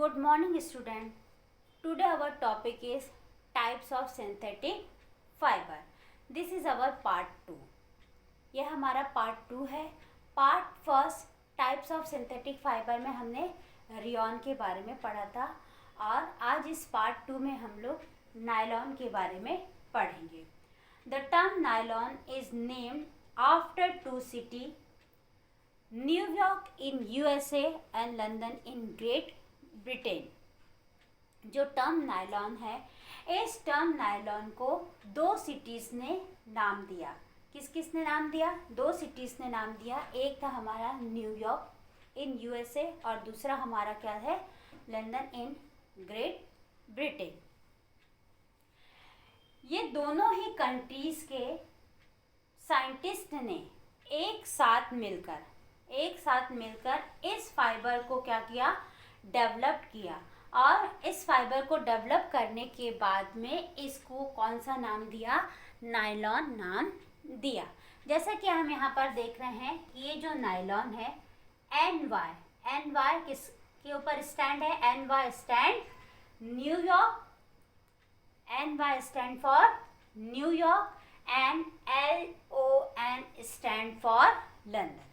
Good morning student. Today our topic is types of synthetic fiber. This is our part 2. यह हमारा part 2 है. Part first types of synthetic fibre में हमने rayon के बारे में पढ़ा था और आज इस part 2 में हम लोग नायलॉन के बारे में पढ़ेंगे. The term nylon is named after two cities, New York in USA and London in Great Britain. जो टर्म नायलॉन है, इस टर्म नायलॉन को दो सिटीज़ ने नाम दिया. किस किस ने नाम दिया? दो सिटीज़ ने नाम दिया. एक था हमारा न्यूयॉर्क इन यूएसए और दूसरा हमारा क्या है? London in great Britain. ये दोनों ही कंट्रीज़ के साइंटिस्ट ने एक साथ मिलकर इस फाइबर को क्या किया? डेवलप किया. और इस फाइबर को डेवलप करने के बाद में इसको कौन सा नाम दिया? नायलॉन नाम दिया. जैसा कि हम यहाँ पर देख रहे हैं, ये जो नायलॉन है एन वाई किसके ऊपर स्टैंड है? N Y stand New York, N Y stand for New York and LON stand for London.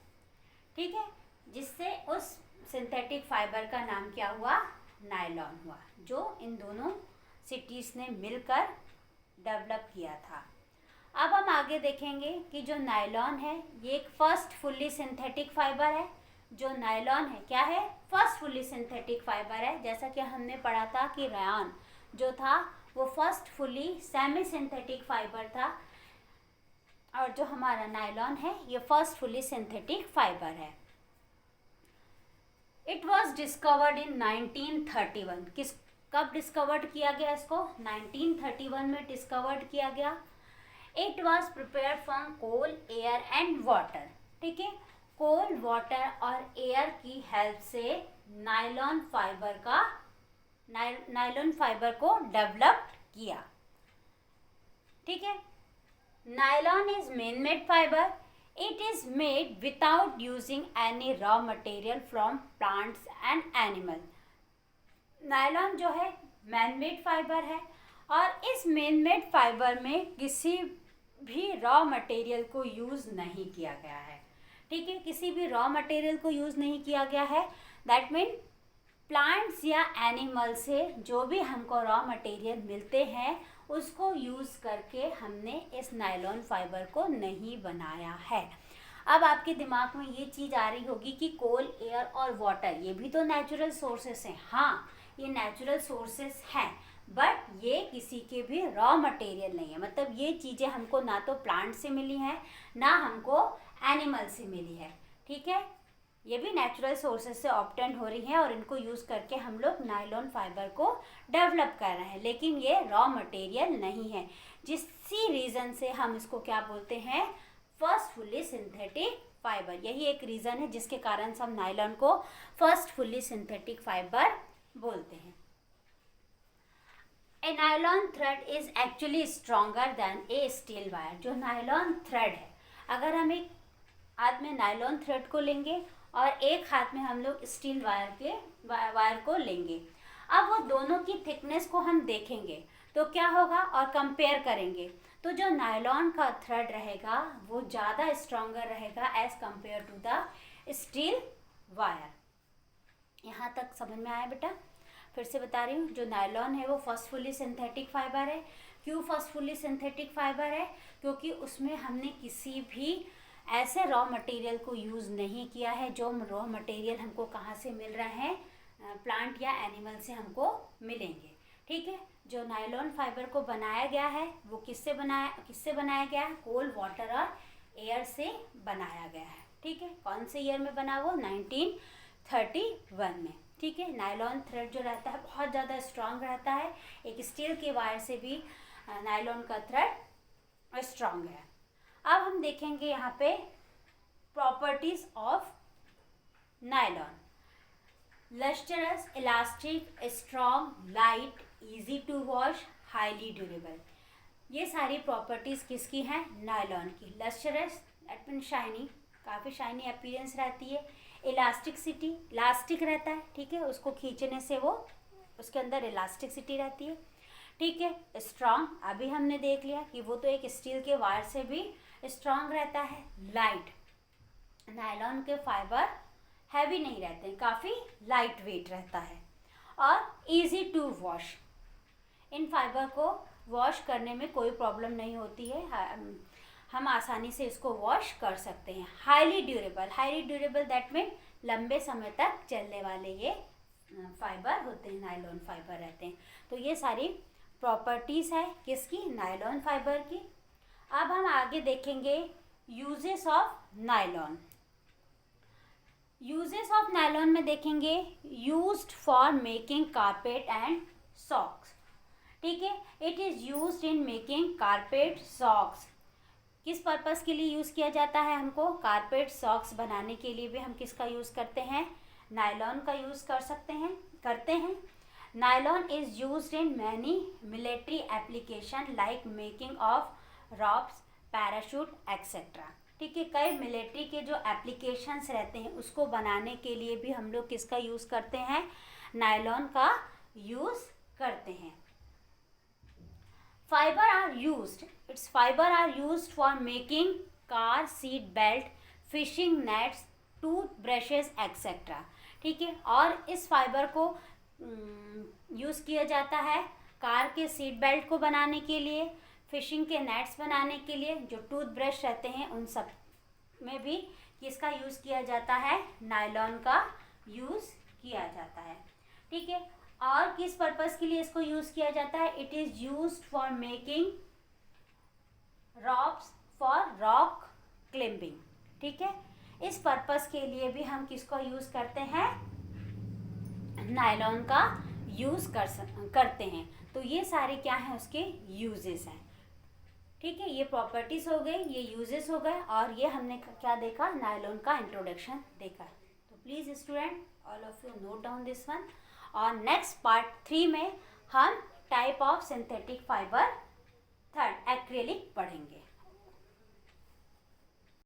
ठीक है, जिससे उस सिंथेटिक फाइबर का नाम क्या हुआ? नायलॉन हुआ, जो इन दोनों सिटीज़ ने मिलकर डेवलप किया था. अब हम आगे देखेंगे कि जो नायलॉन है ये एक फर्स्ट फुल्ली सिंथेटिक फाइबर है. जो नायलॉन है क्या है? फर्स्ट फुल्ली सिंथेटिक फाइबर है. जैसा कि हमने पढ़ा था कि रेयॉन जो था वो first fully semi synthetic fibre था और जो हमारा नायलॉन है ये फर्स्ट फुल्ली सिंथेटिक फाइबर है. It was discovered in 1931. कब डिस्कवर्ड किया गया इसको? 1931 में डिस्कवर्ड किया गया. It was prepared from coal, air and water. ठीक है, कोल, वाटर और एयर की हेल्प से नायलॉन फाइबर को डेवलप किया. ठीक है, nylon is man made fibre. It is made without using any raw material from plants and animal. Nylon जो है मैन मेड फाइबर है और इस मैन मेड फाइबर में किसी भी रॉ मटेरियल को यूज़ नहीं किया गया है. ठीक है, किसी भी रॉ मटेरियल को यूज़ नहीं किया गया है. दैट मीन प्लांट्स या एनिमल से जो भी हमको रॉ मटेरियल मिलते हैं उसको यूज़ करके हमने इस नायलॉन फाइबर को नहीं बनाया है. अब आपके दिमाग में ये चीज़ आ रही होगी कि कोल, एयर और वाटर ये भी तो नेचुरल सोर्सेस हैं. हाँ, ये नेचुरल सोर्सेस हैं, बट ये किसी के भी रॉ मटेरियल नहीं है. मतलब ये चीज़ें हमको ना तो प्लांट से मिली हैं ना हमको एनिमल से मिली है. ठीक है, ये भी नेचुरल सोर्सेज से ऑब्टेन हो रही हैं और इनको यूज़ करके हम लोग नायलॉन फाइबर को डेवलप कर रहे हैं, लेकिन ये रॉ मटेरियल नहीं है. जिसी रीज़न से हम इसको क्या बोलते हैं? First fully synthetic fibre. यही एक रीज़न है जिसके कारण से हम नायलॉन को फर्स्ट फुल्ली सिंथेटिक फाइबर बोलते हैं. A nylon thread is actually stronger than a steel wire. जो नायलॉन थ्रेड है, अगर हम एक हाथ में नायलॉन थ्रेड को लेंगे और एक हाथ में हम लोग स्टील वायर को लेंगे, अब वो दोनों की थिकनेस को हम देखेंगे तो क्या होगा और कंपेयर करेंगे तो जो नायलॉन का थ्रेड रहेगा वो ज़्यादा स्ट्रॉन्गर रहेगा as compared to the steel wire. यहाँ तक समझ में आया बेटा? फिर से बता रही हूँ, जो नायलॉन है वो फर्स्ट फुल्ली सिंथेटिक फाइबर है. क्यों फर्स्ट फुल्ली सिंथेटिक फाइबर है? क्योंकि उसमें हमने किसी भी ऐसे रॉ मटेरियल को यूज़ नहीं किया है. जो रॉ मटेरियल हमको कहाँ से मिल रहे हैं? प्लांट या एनिमल से हमको मिलेंगे. ठीक है, जो नायलॉन फाइबर को बनाया गया है वो किससे बनाया गया है? कोल, वाटर और एयर से बनाया गया है. ठीक है, कौन से ईयर में बना? वो 1931 में. ठीक है, नायलॉन थ्रेड जो रहता है बहुत ज़्यादा स्ट्रांग रहता है. एक स्टील के वायर से भी नायलॉन का थ्रेड स्ट्रांग है. अब हम देखेंगे यहाँ पे properties of nylon. Lustrous, elastic, strong, light, easy to wash, highly durable. ये सारी प्रॉपर्टीज़ किसकी हैं? नायलॉन की. लस्टरस दैट मीन शाइनी, काफ़ी शाइनी अपीयरेंस रहती है. इलास्टिसिटी, इलास्टिक रहता है, ठीक है, उसको खींचने से वो उसके अंदर इलास्टिसिटी रहती है, ठीक है। स्ट्रॉन्ग, अभी हमने देख लिया कि वो तो एक स्टील के वायर से भी स्ट्रॉन्ग रहता है। लाइट, नायलॉन के फाइबर हैवी नहीं रहते हैं, काफ़ी लाइट वेट रहता है। और इजी टू वॉश, इन फाइबर को वॉश करने में कोई प्रॉब्लम नहीं होती है, हम आसानी से इसको वॉश कर सकते हैं। Highly durable, highly durable that mean लंबे समय तक चलने वाले ये फाइबर होते हैं, नायलॉन फाइबर रहते हैं। तो ये सारी प्रॉपर्टीज़ है किसकी, नायलॉन फाइबर की। अब हम आगे देखेंगे uses of nylon. Uses of nylon में देखेंगे used for making carpet and socks, ठीक है। It is used in making carpet socks, किस पर्पस के लिए यूज़ किया जाता है, हमको कारपेट सॉक्स बनाने के लिए भी हम किसका यूज़ करते हैं, नायलॉन का यूज़ करते हैं। Nylon is used in many military application like making of ropes, parachute etcetera, ठीक है। कई मिलिट्री के जो एप्लीकेशंस रहते हैं उसको बनाने के लिए भी हम लोग किसका यूज़ करते हैं, नायलॉन का यूज़ करते हैं। Fibre are used for making car seat belt, fishing nets, tooth brushes etcetera, ठीक है। और इस फाइबर को यूज़ किया जाता है कार के सीट बेल्ट को बनाने के लिए, फिशिंग के नेट्स बनाने के लिए, जो टूथ ब्रश रहते हैं उन सब में भी किसका यूज़ किया जाता है, नायलॉन का यूज़ किया जाता है, ठीक है। और किस पर्पस के लिए इसको यूज़ किया जाता है, it is used for making ropes for rock climbing, ठीक है। इस पर्पस के लिए भी हम किसको यूज़ करते हैं, नायलॉन का यूज़ करते हैं। तो ये सारे क्या हैं, उसके यूजेस हैं, ठीक है। ये प्रॉपर्टीज़ हो गई, ये यूजेस हो गए, और ये हमने क्या देखा, नायलॉन का इंट्रोडक्शन देखा। तो please student all of you note down this one. और नेक्स्ट पार्ट 3 में हम type of synthetic fibre 3 acrylic पढ़ेंगे।